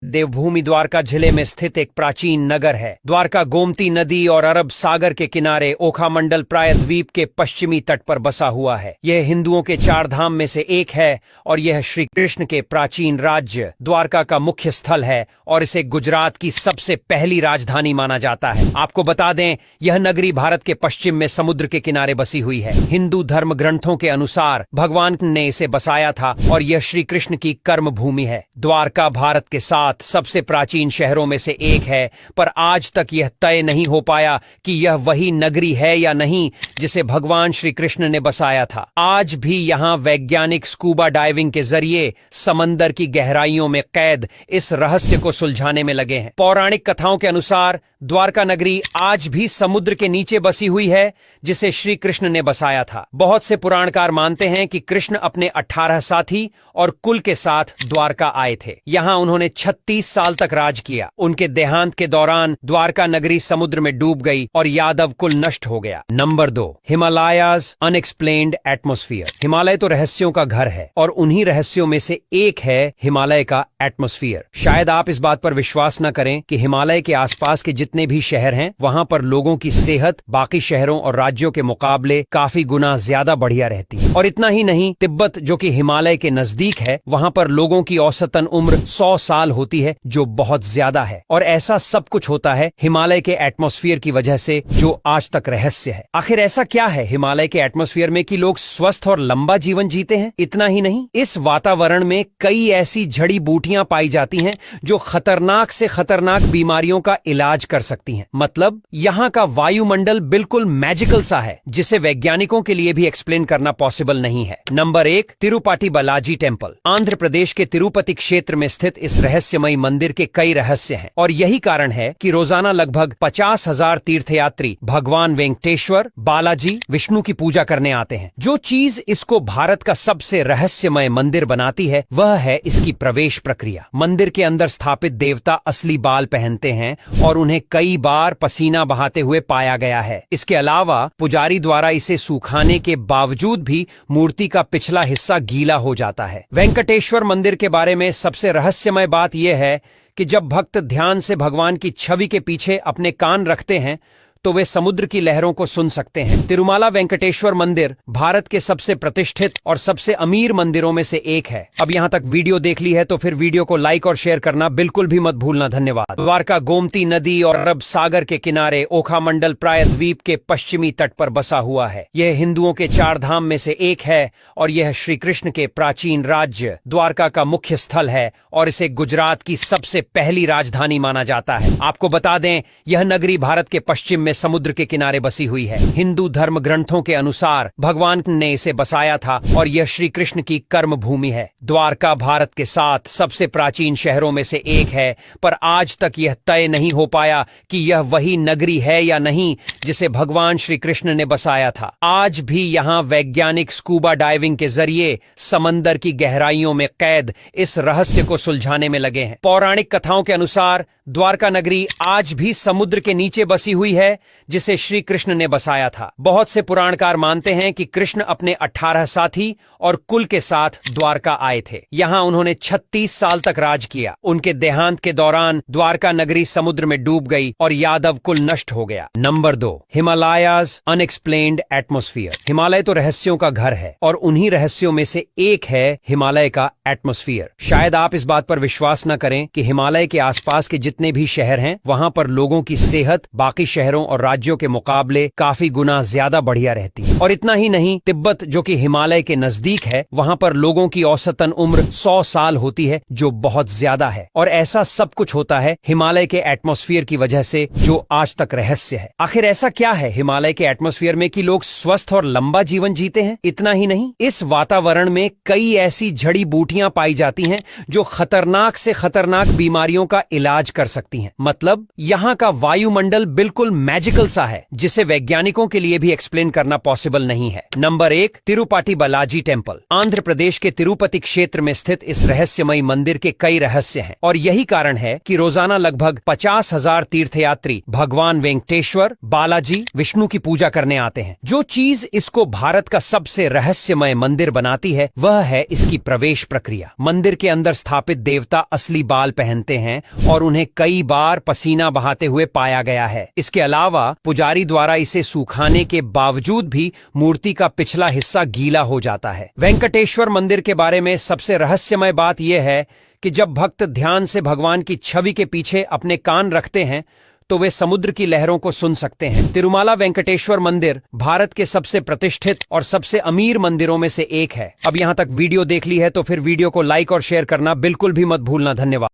देवभूमि द्वारका जिले में स्थित एक प्राचीन नगर है। द्वारका गोमती नदी और अरब सागर के किनारे ओखा मंडल प्राय द्वीप के पश्चिमी तट पर बसा हुआ है। यह हिंदुओं के चार धाम में से एक है और यह श्री कृष्ण के प्राचीन राज्य द्वारका का मुख्य स्थल है और इसे गुजरात की सबसे पहली राजधानी माना जाता है। आपको बता दें, यह नगरी भारत के पश्चिम में समुद्र के किनारे बसी हुई है। हिंदू धर्म ग्रंथों के अनुसार भगवान ने इसे बसाया था और यह श्री कृष्ण की कर्म भूमि है। द्वारका भारत के साथ सबसे प्राचीन शहरों में से एक है, पर आज तक यह तय नहीं हो पाया कि यह वही नगरी है या नहीं जिसे भगवान श्री कृष्ण ने बसाया था। आज भी यहाँ वैज्ञानिक स्कूबा डाइविंग के जरिए समंदर की गहराइयों में कैद इस रहस्य को सुलझाने में लगे हैं। पौराणिक कथाओं के अनुसार द्वारका नगरी आज भी समुद्र के नीचे बसी हुई है जिसे श्री कृष्ण ने बसाया था। बहुत से पुराणकार मानते हैं कि कृष्ण अपने 18 साथी और कुल के साथ द्वारका आए थे। यहाँ उन्होंने 36 साल तक राज किया। उनके देहांत के दौरान द्वारका नगरी समुद्र में डूब गई और यादव कुल नष्ट हो गया। Number 2, Himalayas unexplained atmosphere. Himalaya तो रहस्यों का घर है और उन्हीं रहस्यों में से एक है हिमालय का एटमॉस्फेयर। शायद आप इस बात पर विश्वास न करें कि हिमालय के आसपास के जितने भी शहर हैं, वहां पर लोगों की सेहत बाकी शहरों और राज्यों के मुकाबले काफी गुना ज्यादा बढ़िया रहती है। और इतना ही नहीं, तिब्बत जो कि हिमालय के नजदीक है, वहां पर लोगों की औसतन उम्र 100 साल होती है, जो बहुत ज्यादा है। और ऐसा सब कुछ होता है हिमालय के एटमॉस्फेयर की वजह से, जो आज तक रहस्य है। आखिर ऐसा क्या है हिमालय के एटमॉस्फेयर में कि लोग स्वस्थ और लंबा जीवन जीते हैं? इतना ही नहीं, इस वातावरण में कई ऐसी जड़ी बूटियां पाई जाती हैं जो खतरनाक से खतरनाक बीमारियों का इलाज कर सकती हैं। मतलब यहाँ का वायुमंडल बिल्कुल मैजिकल सा है, जिसे वैज्ञानिकों के लिए भी एक्सप्लेन करना पॉसिबल नहीं है। Number 1, Tirupati Balaji temple. आंध्र प्रदेश के तिरुपति क्षेत्र में स्थित इस रहस्यमयी मंदिर के कई रहस्य हैं और यही कारण है कि रोजाना लगभग 50,000 तीर्थयात्री भगवान वेंकटेश्वर, बालाजी, विष्णु की पूजा करने आते हैं। जो चीज इसको भारत का सबसे रहस्यमय मंदिर बनाती है, वह है इसकी प्रवेश प्रक्रिया। मंदिर के अंदर स्थापित देवता असली बाल पहनते हैं और उन्हें कई बार पसीना बहाते हुए पाया गया है। इसके अलावा पुजारी द्वारा इसे सुखाने के बावजूद भी मूर्ति का पिछला हिस्सा गीला हो जाता है। वेंकटेश्वर मंदिर के बारे में सबसे रहस्यमय बात यह है कि जब भक्त ध्यान से भगवान की छवि के पीछे अपने कान रखते हैं तो वे समुद्र की लहरों को सुन सकते हैं। तिरुमाला वेंकटेश्वर मंदिर भारत के सबसे प्रतिष्ठित और सबसे अमीर मंदिरों में से एक है। अब यहाँ तक वीडियो देख ली है तो फिर वीडियो को लाइक और शेयर करना बिल्कुल भी मत भूलना। धन्यवाद। द्वारका गोमती नदी और अरब सागर के किनारे ओखा मंडल प्राय द्वीप के पश्चिमी तट पर बसा हुआ है। यह हिंदुओं के चार धाम में से एक है और यह श्री कृष्ण के प्राचीन राज्य द्वारका का मुख्य स्थल है और इसे गुजरात की सबसे पहली राजधानी माना जाता है। आपको बता दें, यह नगरी भारत के पश्चिम समुद्र के किनारे बसी हुई है। हिंदू धर्म ग्रंथों के अनुसार भगवान ने इसे बसाया था और यह श्री कृष्ण की कर्म भूमि है। द्वारका भारत के साथ सबसे प्राचीन शहरों में से एक है, पर आज तक यह तय नहीं हो पाया कि यह वही नगरी है या नहीं जिसे भगवान श्री कृष्ण ने बसाया था। आज भी यहाँ वैज्ञानिक स्कूबा डाइविंग के जरिए समंदर की गहराइयों में कैद इस रहस्य को सुलझाने में लगे हैं। पौराणिक कथाओं के अनुसार द्वारका नगरी आज भी समुद्र के नीचे बसी हुई है जिसे श्री कृष्ण ने बसाया था। बहुत से पुराणकार मानते हैं कि कृष्ण अपने 18 साथी और कुल के साथ द्वारका आए थे। यहाँ उन्होंने 36 साल तक राज किया। उनके देहांत के दौरान द्वारका नगरी समुद्र में डूब गई और यादव कुल नष्ट हो गया। Number 2, Himalayas unexplained atmosphere. Himalaya तो रहस्यों का घर है और उन्हीं रहस्यों में से एक है हिमालय का एटमॉस्फेयर। शायद आप इस बात पर विश्वास न करें कि हिमालय के आसपास के जितने भी शहर हैं, वहां पर लोगों की सेहत बाकी शहरों और राज्यों के मुकाबले काफी गुना ज्यादा बढ़िया रहती है। और इतना ही नहीं, तिब्बत जो कि हिमालय के नजदीक है, वहां पर लोगों की औसतन उम्र 100 साल होती है, जो बहुत ज्यादा है। और ऐसा सब कुछ होता है हिमालय के एटमॉस्फेयर की वजह से, जो आज तक रहस्य है। आखिर ऐसा क्या है हिमालय के एटमॉस्फेयर में कि लोग स्वस्थ और लंबा जीवन जीते हैं? इतना ही नहीं, इस वातावरण में कई ऐसी जड़ी बूटियां पाई जाती हैं जो खतरनाक से खतरनाक बीमारियों का इलाज कर सकती हैं। मतलब यहाँ का वायुमंडल बिल्कुल मैजिकल सा है, जिसे वैज्ञानिकों के लिए भी एक्सप्लेन करना पॉसिबल नहीं है। Number 1, Tirupati Balaji temple. आंध्र प्रदेश के तिरुपति क्षेत्र में स्थित इस रहस्यमयी मंदिर के कई रहस्य हैं और यही कारण है कि रोजाना लगभग 50,000 तीर्थयात्री भगवान वेंकटेश्वर, बालाजी, विष्णु की पूजा करने आते हैं। जो चीज इसको भारत का सबसे रहस्यमय मंदिर बनाती है वह है इसकी प्रवेश प्रक्रिया। मंदिर के अंदर स्थापित देवता असली बाल पहनते हैं और उन्हें कई बार पसीना बहाते हुए पाया गया है। इसके अलावा पुजारी द्वारा इसे सुखाने के बावजूद भी मूर्ति का पिछला हिस्सा गीला हो जाता है। वेंकटेश्वर मंदिर के बारे में सबसे रहस्यमय बात यह है कि जब भक्त ध्यान से भगवान की छवि के पीछे अपने कान रखते हैं तो वे समुद्र की लहरों को सुन सकते हैं। तिरुमाला वेंकटेश्वर मंदिर भारत के सबसे प्रतिष्ठित और सबसे अमीर मंदिरों में से एक है। अब यहाँ तक वीडियो देख ली है तो फिर वीडियो को लाइक और शेयर करना बिल्कुल भी मत भूलना। धन्यवाद।